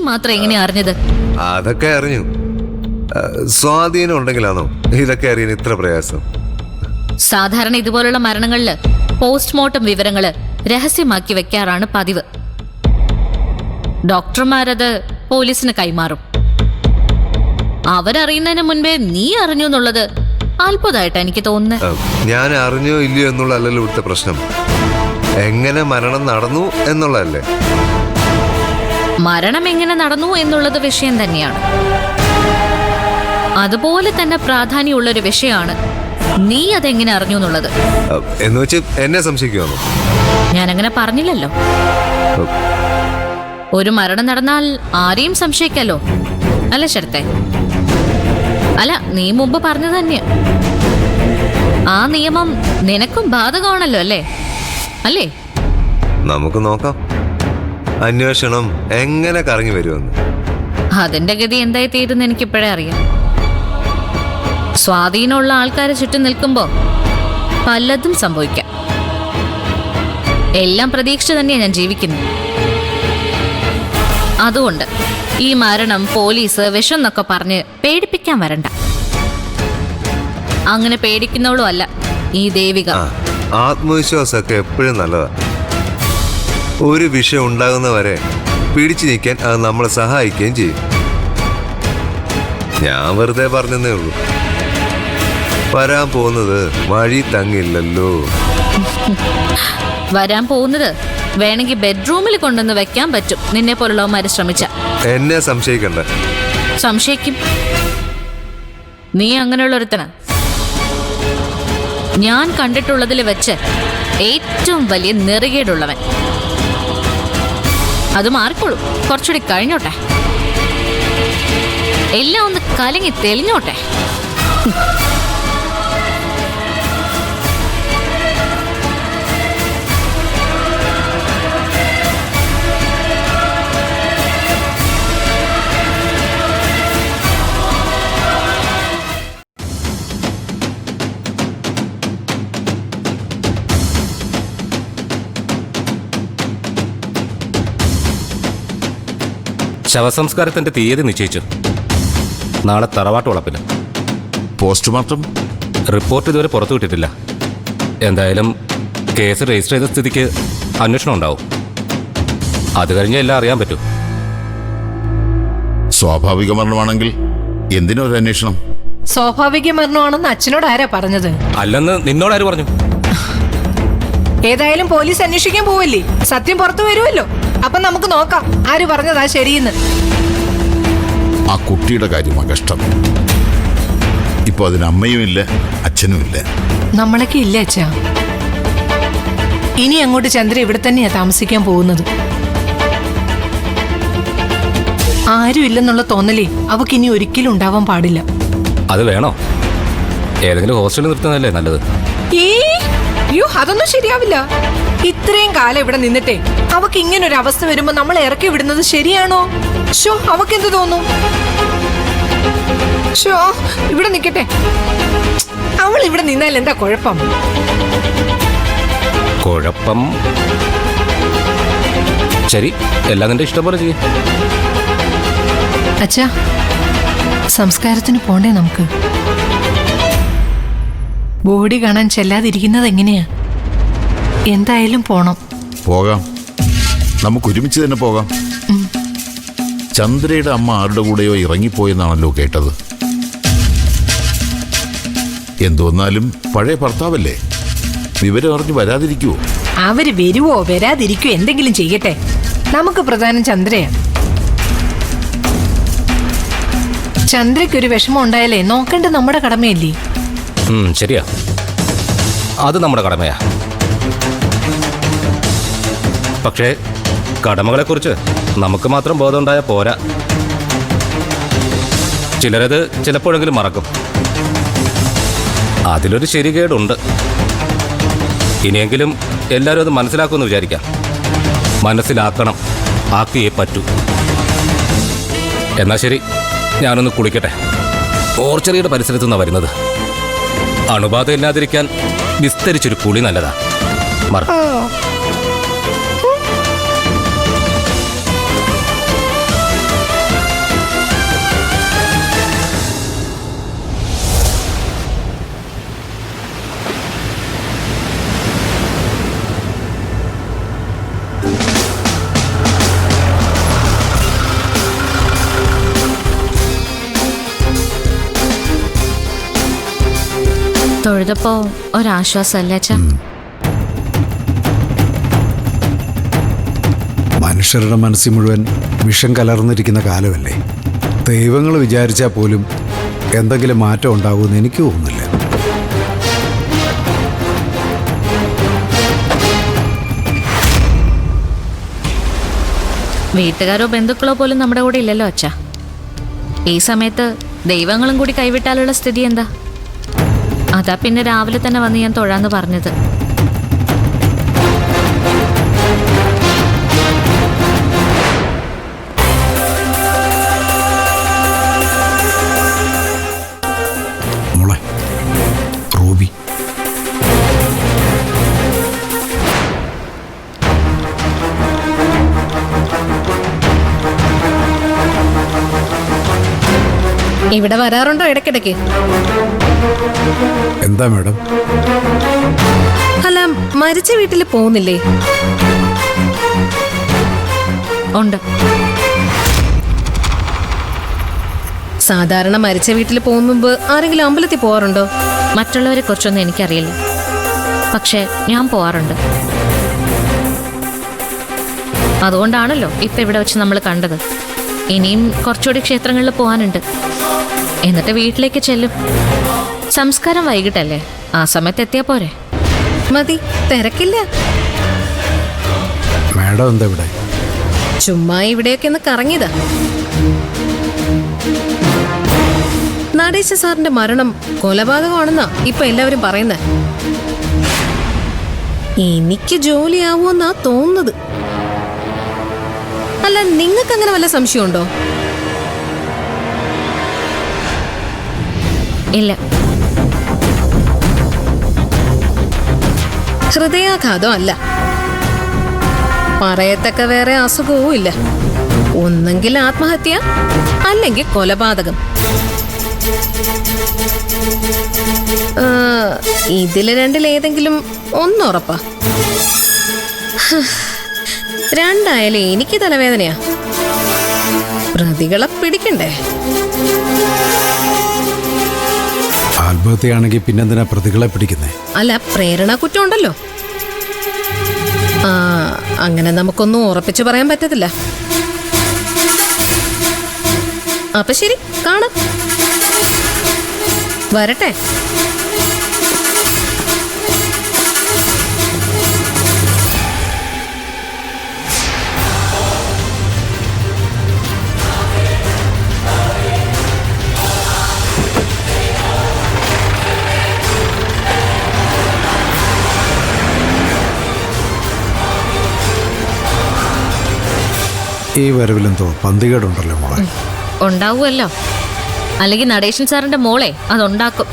മാത്രം എങ്ങനെയാ അറിഞ്ഞത്? അതൊക്കെ അറിഞ്ഞു. സ്വാധീനം ഉണ്ടെങ്കിലാണോ ഇതൊക്കെ അറിയാൻ ഇത്ര പ്രയാസം? സാധാരണ ഇതുപോലുള്ള മരണങ്ങളില് പോസ്റ്റ്മോർട്ടം വിവരങ്ങള് രഹസ്യമാക്കി വെക്കാറാണ് പതിവ്. ഡോക്ടർമാരത് പോലീസിന് കൈമാറും. അവരറിയുന്നതിന് മുൻപേ നീ അറിഞ്ഞു എന്നുള്ളത് അത്ഭുതമായിട്ടാ എനിക്ക് തോന്നുന്നത്. ഞാൻ അറിഞ്ഞോ ഇല്ലയോ എന്നുള്ളതല്ലല്ലോ ഇവിടുത്തെ പ്രശ്നം. എങ്ങനെ മരണം നടന്നു എന്നുള്ളതല്ലേ. മരണം എങ്ങനെ നടന്നു എന്നുള്ളത് വിഷയം തന്നെയാണ്. അതുപോലെ തന്നെ പ്രാധാന്യമുള്ളൊരു വിഷയമാണ് നീ അതെങ്ങനെ അറിഞ്ഞു എന്നുള്ളത്. എന്ന് വെച്ച് എന്നെ സംശയിക്കുവാണോ? ഞാനങ്ങനെ പറഞ്ഞില്ലല്ലോ. ഒരു മരണം നടന്നാൽ ആരെയും സംശയിക്കാലോ, അല്ല ശരത്തെ? അല്ല, നീ മുമ്പ് പറഞ്ഞു തന്നെയാ. ആ നിയമം നിനക്കും ബാധകമാണല്ലോ, അല്ലേ? അല്ലേ? നമുക്ക് നോക്കാം അന്വേഷണം എങ്ങനെ കറങ്ങി വരുമെന്ന്. അതിന്റെ ഗതി എന്തായി തീരുന്ന എനിക്കിപ്പോഴേ അറിയാം. സ്വാധീനമുള്ള ആൾക്കാരെ ചുറ്റും നിൽക്കുമ്പോ പലതും സംഭവിക്കാം. എല്ലാം പ്രതീക്ഷിച്ച് തന്നെയാണ് ഞാൻ ജീവിക്കുന്നത്. അതുകൊണ്ട് ഈ മരണം പോലീസ് വിഷം എന്നൊക്കെ പറഞ്ഞ് പേടിപ്പിക്കാൻ വരണ്ട. അങ്ങനെ പേടിക്കുന്നവളും അല്ല ഈ ദേവിക. ആത്മവിശ്വാസമൊക്കെ എപ്പോഴും നല്ലതാ. ഒരു വിഷയം ഉണ്ടാകുന്നവരെ പിടിച്ചു നിൽക്കാൻ അത് നമ്മളെ സഹായിക്കുകയും ചെയ്യും. ഞാൻ വെറുതെ പറഞ്ഞതേ ഉള്ളൂ. വരാൻ പോകുന്നത് വഴി തങ്ങില്ലല്ലോ. വരാൻ പോകുന്നത് വേണമെങ്കിൽ ബെഡ്റൂമിൽ കൊണ്ടുവന്ന് വെക്കാൻ പറ്റും, നിന്നെ പോലുള്ളവന്മാര് ശ്രമിച്ച. എന്നെ സംശയിക്കണ്ട. സംശയിക്കും. നീ അങ്ങനെയുള്ളൊരുത്തനാ. ഞാൻ കണ്ടിട്ടുള്ളതിൽ വെച്ച് ഏറ്റവും വലിയ നെറുകേടുള്ളവൻ. അത് മാറിക്കോളൂ, കുറച്ചുകൂടി കഴിഞ്ഞോട്ടെ. എല്ലാം ഒന്ന് കലങ്ങി തെളിഞ്ഞോട്ടെ. ശവസംസ്കാരത്തിന്റെ തീയതി നിശ്ചയിച്ചു. നാളെ തറവാട്ട് വളപ്പില്. പോസ്റ്റ്മോർട്ടം റിപ്പോർട്ട് ഇതുവരെ പുറത്തുവിട്ടിട്ടില്ല. എന്തായാലും കേസ് രജിസ്റ്റർ ചെയ്ത സ്ഥിതിക്ക് അന്വേഷണം ഉണ്ടാവും. അത് കഴിഞ്ഞ് എല്ലാം അറിയാൻ പറ്റും. സ്വാഭാവിക മരണമാണെങ്കിൽ എന്തിനൊരു അന്വേഷണം? സ്വാഭാവിക മരണമാണെന്ന് അച്ഛനോട് ആരാ പറഞ്ഞത്? അല്ലെന്ന് നിന്നോടാര് പറഞ്ഞു? ഏതായാലും പോലീസ് അന്വേഷിക്കാൻ പോവല്ലേ, സത്യം പുറത്തു വരുമല്ലോ. അപ്പൊ നമുക്ക് നോക്കാം ആര് പറഞ്ഞതാ ശരിയെന്ന്. ആ കുട്ടിയുടെ കാര്യമാ കഷ്ടം. ഇപ്പൊ അതിന് അമ്മയും ഇല്ല, അച്ഛനും ഇല്ല. നമ്മളൊക്കെ ഇല്ല അച്ഛാ. ഇനി അങ്ങോട്ട് ചന്ദ്ര ഇവിടെ തന്നെയാ താമസിക്കാൻ പോകുന്നത്. ആരും ഇല്ലെന്നുള്ള തോന്നലേ അവക്ക് ഇനി ഒരിക്കലും ഉണ്ടാവാൻ പാടില്ല. അത് വേണോ? ഏതെങ്കിലും ഹോസ്റ്റലിൽ നിർത്തുന്നതല്ലേ നല്ലത്. അയ്യോ, അതൊന്നും ശരിയാവില്ല. ഇത്രയും കാലം ഇവിടെ നിന്നിട്ടേ അവക്ക് ഇങ്ങനൊരു അവസ്ഥ വരുമ്പോ നമ്മൾ ഇറക്കി വിടുന്നത് ശരിയാണോ? ഷോ, അവക്ക് എന്ത് തോന്നും? ഷോ, ഇവിടെ നിക്കട്ടെ. അവൾ ഇവിടെ നിന്നാൽ എന്താ കുഴപ്പം? കുഴപ്പം ശരി, എല്ലാം നിന്റെ ഇഷ്ടം പോലെ ചെയ്യും. അച്ഛാ, സംസ്കാരത്തിന് പോണ്ടേ നമുക്ക്? ബോഡി കാണാൻ ചെല്ലാതിരിക്കുന്നത് എങ്ങനെയാ? എന്തായാലും പോണം. പോകാം, നമുക്ക് ഒരുമിച്ച് തന്നെ പോകാം. ചന്ദ്രയുടെ അമ്മ ആരുടെ കൂടെയോ ഇറങ്ങിപ്പോയെന്നാണല്ലോ കേട്ടത്. എന്തുവന്നാലും പഴയ ഭർത്താവല്ലേ, വിവരം അറിഞ്ഞ് വരാതിരിക്കുവോ? അവര് വരുവോ വരാതിരിക്കുവോ എന്തെങ്കിലും ചെയ്യട്ടെ, നമുക്ക് പ്രധാനം ചന്ദ്രയാ. ചന്ദ്രയ്ക്കൊരു വിഷമം ഉണ്ടായാലേ നോക്കേണ്ടത് നമ്മുടെ കടമയല്ലേ? ശരിയാ, അത് നമ്മുടെ കടമയാ. പക്ഷേ കടമകളെക്കുറിച്ച് നമുക്ക് മാത്രം ബോധമുണ്ടായാൽ പോരാ. ചിലരത് ചിലപ്പോഴെങ്കിലും മറക്കും. അതിലൊരു ശരികേടുണ്ട്. ഇനിയെങ്കിലും എല്ലാവരും അത് മനസ്സിലാക്കുമെന്ന് വിചാരിക്കാം. മനസ്സിലാക്കണം, ആക്കിയേ പറ്റൂ. എന്നാ ശരി, ഞാനൊന്ന് കുളിക്കട്ടെ. ഓർച്ചറിയുടെ പരിസരത്തു നിന്നാണ് വരുന്നത്. അണുബാധ ഇല്ലാതിരിക്കാൻ വിസ്തരിച്ചൊരു കുളി നല്ലതാ. മറ തൊഴുതപ്പോ ഒരാശ്വാസമല്ലേ അച്ഛാ? മനുഷ്യരുടെ മനസ്സിൽ മുഴുവൻ വിഷം കലർന്നിരിക്കുന്ന കാലമല്ലേ. ദൈവങ്ങൾ വിചാരിച്ചാൽ പോലും എന്തെങ്കിലും മാറ്റം ഉണ്ടാകുമെന്ന് എനിക്ക് തോന്നുന്നില്ല. വീട്ടുകാരോ ബന്ധുക്കളോ പോലും നമ്മുടെ കൂടെ ഇല്ലല്ലോ അച്ഛാ. ഈ സമയത്ത് ദൈവങ്ങളും കൂടി കൈവിട്ടാലുള്ള സ്ഥിതി എന്താ? അതാ പിന്നെ രാവിലെ തന്നെ വന്ന് ഞാൻ തൊഴാന്ന് പറഞ്ഞത്. മോളെ റൂബി, ഇവിടെ വരാറുണ്ടോ ഇടയ്ക്കിടയ്ക്ക്? എന്താ മാഡം? അല്ല, മരിച്ച വീട്ടിൽ പോകുന്നില്ലേ? ഉണ്ട്. സാധാരണ മരിച്ച വീട്ടിൽ പോകും മുമ്പ് ആരെങ്കിലും അമ്പലത്തിൽ പോകാറുണ്ടോ? മറ്റുള്ളവരെ കുറിച്ചൊന്നും എനിക്കറിയില്ല, പക്ഷെ ഞാൻ പോവാറുണ്ട്. അതുകൊണ്ടാണല്ലോ ഇപ്പൊ ഇവിടെ വെച്ച് നമ്മൾ കണ്ടത്. ഇനിയും കുറച്ചുകൂടി ക്ഷേത്രങ്ങളിൽ പോകാനുണ്ട്. എന്നിട്ട് വീട്ടിലേക്ക് ചെല്ലും. സംസ്കാരം വൈകിട്ടല്ലേ, ആ സമയത്ത് എത്തിയാ പോരെ? മതി, തിരക്കില്ല. മാഡം എന്താ ഇവിടെ? ചുമ്മാ ഇവിടെയൊക്കെ ഒന്ന് കറങ്ങിയതാ. നടേശ സാറിന്റെ മരണം കൊലപാതകമാണെന്നാ ഇപ്പൊ എല്ലാവരും പറയുന്നത്. എനിക്ക് ജോലിയാവൂന്നാ തോന്നുന്നത്. അല്ല, നിങ്ങൾക്ക് അങ്ങനെ വല്ല സംശയമുണ്ടോ? ഇല്ല. ഹൃദയാഘാതം അല്ല, പറയത്തക്ക വേറെ അസുഖവും ഇല്ല. ഒന്നെങ്കിൽ ആത്മഹത്യ, അല്ലെങ്കിൽ കൊലപാതകം. ഇതില് രണ്ടിലേതെങ്കിലും ഒന്നുറപ്പാ. രണ്ടായാലും എനിക്ക് തലവേദനയാ. പ്രതികളെ പിടിക്കണ്ടേ? ആത്മഹത്യയാണെങ്കിൽ പിന്നെന്തിനാ പ്രതികളെ പിടിക്കുന്നേ? അല്ല, പ്രേരണ കുറ്റം ഉണ്ടല്ലോ. അങ്ങനെ നമുക്കൊന്നും ഉറപ്പിച്ചു പറയാൻ പറ്റത്തില്ല. അപ്പൊ ശരി, കാണാം. വരട്ടെ. ഈ വരവിലെന്തോ പന്തികേടുണ്ടല്ലോ മോളെ. ഉണ്ടാവുമല്ലോ, അല്ലെങ്കിൽ നടേശൻ സാറിന്റെ മോളെ അതുണ്ടാക്കും.